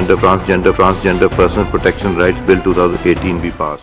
Transgender Person Protection Rights Bill 2018 be passed.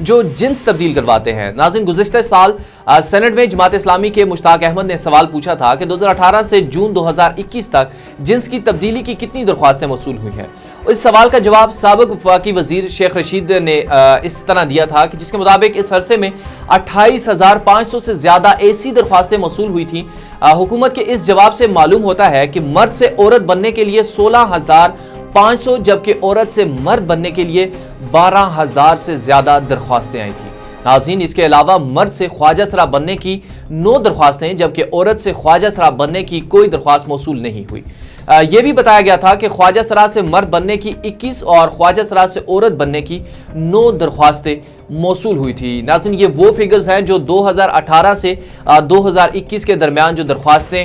جو جنس تبدیل کرواتے ہیں۔ ناظرین، گزشتہ سال سینٹ میں جماعت اسلامی کے مشتاق احمد نے سوال پوچھا تھا کہ 2018 سے جون 2021 تک جنس کی تبدیلی کی کتنی درخواستیں موصول ہوئی ہیں۔ اس سوال کا جواب سابق وفاقی وزیر شیخ رشید نے اس طرح دیا تھا کہ جس کے مطابق اس عرصے میں 28,500 سے زیادہ ایسی درخواستیں موصول ہوئی تھیں۔ حکومت کے اس جواب سے معلوم ہوتا ہے کہ مرد سے عورت بننے کے لیے 16,500 جبکہ عورت سے مرد بننے کے لیے 12,000 سے زیادہ درخواستیں آئی تھیں۔ ناظرین، اس کے علاوہ مرد سے خواجہ سرا بننے کی 9 درخواستیں جبکہ عورت سے خواجہ سرا بننے کی کوئی درخواست موصول نہیں ہوئی۔ یہ بھی بتایا گیا تھا کہ خواجہ سرا سے مرد بننے کی 21 اور خواجہ سرا سے عورت بننے کی 9 درخواستیں موصول ہوئی تھی۔ ناظرین، یہ وہ فگرز ہیں جو 2018 سے 2021 کے درمیان جو درخواستیں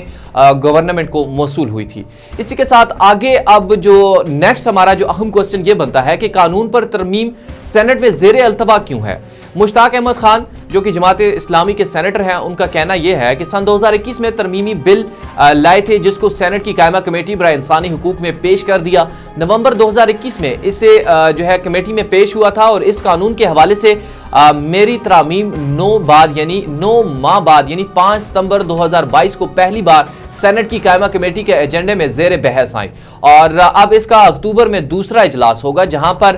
گورنمنٹ کو موصول ہوئی تھی۔ اسی کے ساتھ آگے اب جو نیکسٹ ہمارا جو اہم کوسچن یہ بنتا ہے کہ قانون پر ترمیم سینٹ میں زیر التوا کیوں ہے؟ مشتاق احمد خان جو کہ جماعت اسلامی کے سینیٹر ہیں، ان کا کہنا یہ ہے کہ سن 2021 میں ترمیمی بل لائے تھے جس کو سینٹ کی قائمہ کمیٹی برائے انسانی حقوق میں پیش کر دیا۔ نومبر 2021 میں اسے جو ہے کمیٹی میں پیش ہوا تھا اور اس قانون کے حوالے سے میری ترامیم 9 ماہ بعد یعنی 5 ستمبر 2022 کو پہلی بار سینٹ کی قائمہ کمیٹی کے ایجنڈے میں زیر بحث آئیں اور اب اس کا اکتوبر میں دوسرا اجلاس ہوگا جہاں پر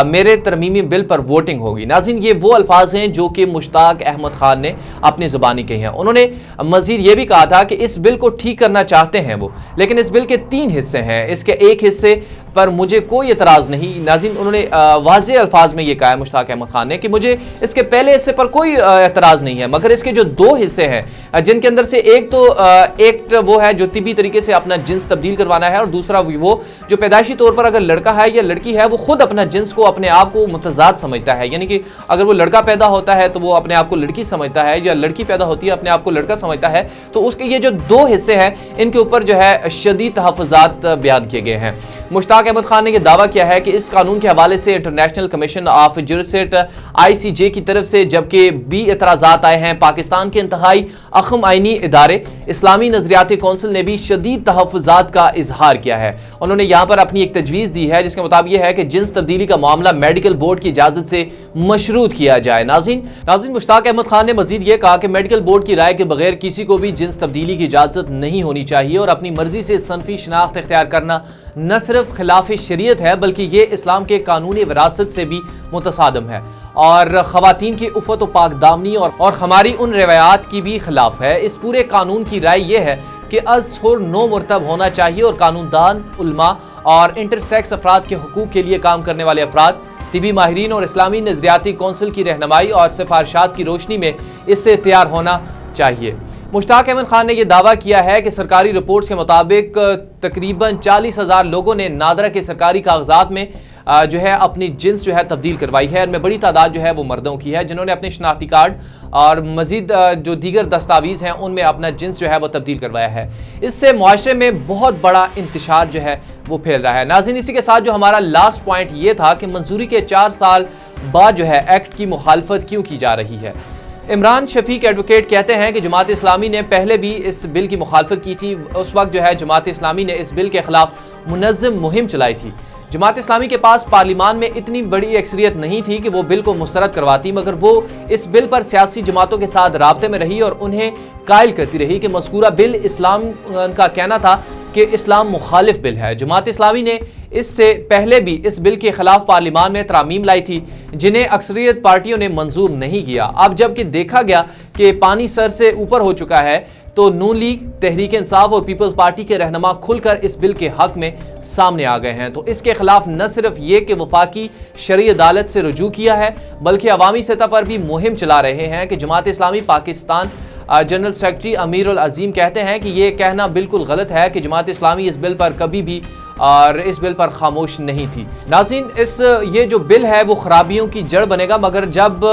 میرے ترمیمی بل پر ووٹنگ ہوگی۔ ناظرین، یہ وہ الفاظ ہیں جو کہ مشتاق احمد خان نے اپنی زبانی کہی ہیں۔ انہوں نے مزید یہ بھی کہا تھا کہ اس بل کو ٹھیک کرنا چاہتے ہیں وہ، لیکن اس بل کے 3 حصے ہیں، اس کے ایک حصے پر مجھے کوئی اعتراض نہیں۔ ناظرین، انہوں نے واضح الفاظ میں یہ کہا ہے مشتاق احمد خان نے کہ مجھے اس کے پہلے حصے پر کوئی اعتراض نہیں ہے، مگر اس کے جو 2 حصے ہیں جن کے اندر سے ایک تو ایکٹ وہ ہے جو طبی طریقے سے اپنا جنس تبدیل کروانا ہے اور دوسرا وہ جو پیدائشی طور پر اگر لڑکا ہے یا لڑکی ہے وہ خود اپنا جنس کو اپنے آپ کو متضاد سمجھتا ہے، یعنی کہ اگر وہ لڑکا پیدا ہوتا ہے تو وہ اپنے آپ کو لڑکی سمجھتا ہے یا لڑکی پیدا ہوتی ہے اپنے آپ کو لڑکا سمجھتا ہے، تو اس کے یہ جو 2 حصے ہیں ان کے اوپر جو ہے شدید تحفظات بیان کیے گئے ہیں۔ مشتاق احمد خان نے یہ دعویٰ کیا ہے کہ اس قانون کے حوالے سے international commission of jurist ICJ کی طرف سے جبکہ بھی اعتراضات آئے ہیں۔ پاکستان کے انتہائی اہم آئینی ادارے اسلامی نظریاتی کونسل نے بھی شدید تحفظات کا اظہار کیا ہے۔ انہوں نے یہاں پر اپنی ایک تجویز دی ہے جس کے مطابق یہ ہے کہ جنس تبدیلی کا معاملہ میڈیکل بورڈ کی اجازت سے مشروط کیا جائے۔ ناظرین، مشتاق احمد خان نے مزید یہ کہا کہ میڈیکل بورڈ کی رائے کے بغیر کسی کو بھی جنس تبدیلی کی اجازت نہیں ہونی چاہیے اور اپنی مرضی سے صنفی شناخت اختیار کرنا نہ صرف خلاف شریعت ہے بلکہ یہ اسلام کے قانونی وراثت سے بھی متصادم ہے اور خواتین کی عفت و پاک دامنی اور ہماری ان روایات کی بھی خلاف ہے۔ اس پورے قانون کی رائے یہ ہے کہ از حر نو مرتب ہونا چاہیے اور قانون دان، علماء اور انٹرسیکس افراد کے حقوق کے لیے کام کرنے والے افراد، طبی ماہرین اور اسلامی نظریاتی کونسل کی رہنمائی اور سفارشات کی روشنی میں اس سے تیار ہونا چاہیے۔ مشتاق احمد خان نے یہ دعویٰ کیا ہے کہ سرکاری رپورٹس کے مطابق تقریباً 40,000 لوگوں نے نادرا کے سرکاری کاغذات میں جو ہے اپنی جنس جو ہے تبدیل کروائی ہے، ان میں بڑی تعداد جو ہے وہ مردوں کی ہے جنہوں نے اپنے شناختی کارڈ اور مزید جو دیگر دستاویز ہیں ان میں اپنا جنس جو ہے وہ تبدیل کروایا ہے۔ اس سے معاشرے میں بہت بڑا انتشار جو ہے وہ پھیل رہا ہے۔ ناظرین، اسی کے ساتھ جو ہمارا لاسٹ پوائنٹ یہ تھا کہ منظوری کے 4 سال بعد جو ہے ایکٹ کی مخالفت کیوں کی جا رہی ہے۔ عمران شفیق ایڈوکیٹ کہتے ہیں کہ جماعت اسلامی نے پہلے بھی اس بل کی مخالفت کی تھی۔ اس وقت جو ہے جماعت اسلامی نے اس بل کے خلاف منظم مہم چلائی تھی۔ جماعت اسلامی کے پاس پارلیمان میں اتنی بڑی اکثریت نہیں تھی کہ وہ بل کو مسترد کرواتی، مگر وہ اس بل پر سیاسی جماعتوں کے ساتھ رابطے میں رہی اور انہیں قائل کرتی رہی کہ مذکورہ بل اسلام کا کہنا تھا کہ اسلام مخالف بل ہے۔ جماعت اسلامی نے اس سے پہلے بھی اس بل کے خلاف پارلیمان میں ترامیم لائی تھی جنہیں اکثریت پارٹیوں نے منظور نہیں کیا۔ اب جب کہ دیکھا گیا کہ پانی سر سے اوپر ہو چکا ہے تو نون لیگ، تحریک انصاف اور پیپلز پارٹی کے رہنما کھل کر اس بل کے حق میں سامنے آ گئے ہیں۔ تو اس کے خلاف نہ صرف یہ کہ وفاقی شرعی عدالت سے رجوع کیا ہے بلکہ عوامی سطح پر بھی مہم چلا رہے ہیں کہ جماعت اسلامی پاکستان جنرل سیکرٹری امیر العظیم کہتے ہیں کہ یہ کہنا بالکل غلط ہے کہ جماعت اسلامی اس بل پر کبھی بھی اور اس بل پر خاموش نہیں تھی۔ ناظرین، یہ جو بل ہے وہ خرابیوں کی جڑ بنے گا، مگر جب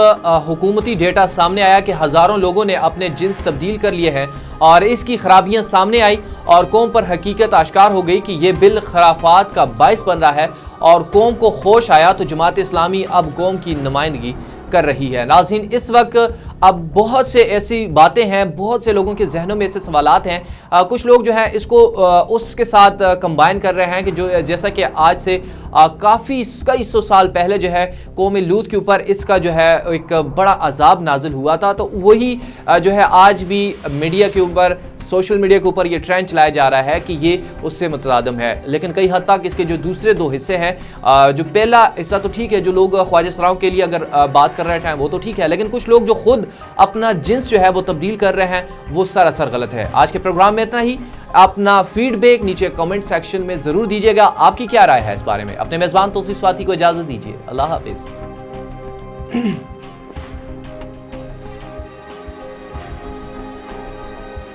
حکومتی ڈیٹا سامنے آیا کہ ہزاروں لوگوں نے اپنے جنس تبدیل کر لیے ہیں اور اس کی خرابیاں سامنے آئی اور قوم پر حقیقت آشکار ہو گئی کہ یہ بل خرافات کا باعث بن رہا ہے اور قوم کو ہوش آیا تو جماعت اسلامی اب قوم کی نمائندگی کر رہی ہے۔ ناظرین، اس وقت اب بہت سے ایسی باتیں ہیں, بہت سے لوگوں کے ذہنوں میں ایسے سوالات ہیں. کچھ لوگ جو ہے اس کو اس کے ساتھ کمبائن کر رہے ہیں کہ جو جیسا کہ آج سے کافی کئی سو سال پہلے جو ہے قوم لوط کے اوپر اس کا جو ہے ایک بڑا عذاب نازل ہوا تھا, تو وہی جو ہے آج بھی میڈیا کے اوپر, سوشل میڈیا کے اوپر یہ ٹرینڈ چلایا جا رہا ہے کہ یہ اس سے مترادم ہے. لیکن کئی حد تک اس کے جو دوسرے دو حصے ہیں, جو پہلا حصہ تو ٹھیک ہے, جو لوگ خواجہ سراؤں کے لیے اگر بات کر رہے ہیں وہ تو ٹھیک ہے, لیکن کچھ لوگ جو خود اپنا جنس جو ہے وہ تبدیل کر رہے ہیں وہ سراسر غلط ہے. آج کے پروگرام میں اتنا ہی. اپنا فیڈ بیک نیچے کمنٹ سیکشن میں ضرور دیجیے گا. آپ کی کیا رائے ہے اس بارے میں؟ اپنے میزبان توصیف سواتی کو اجازت دیجیے. اللہ حافظ.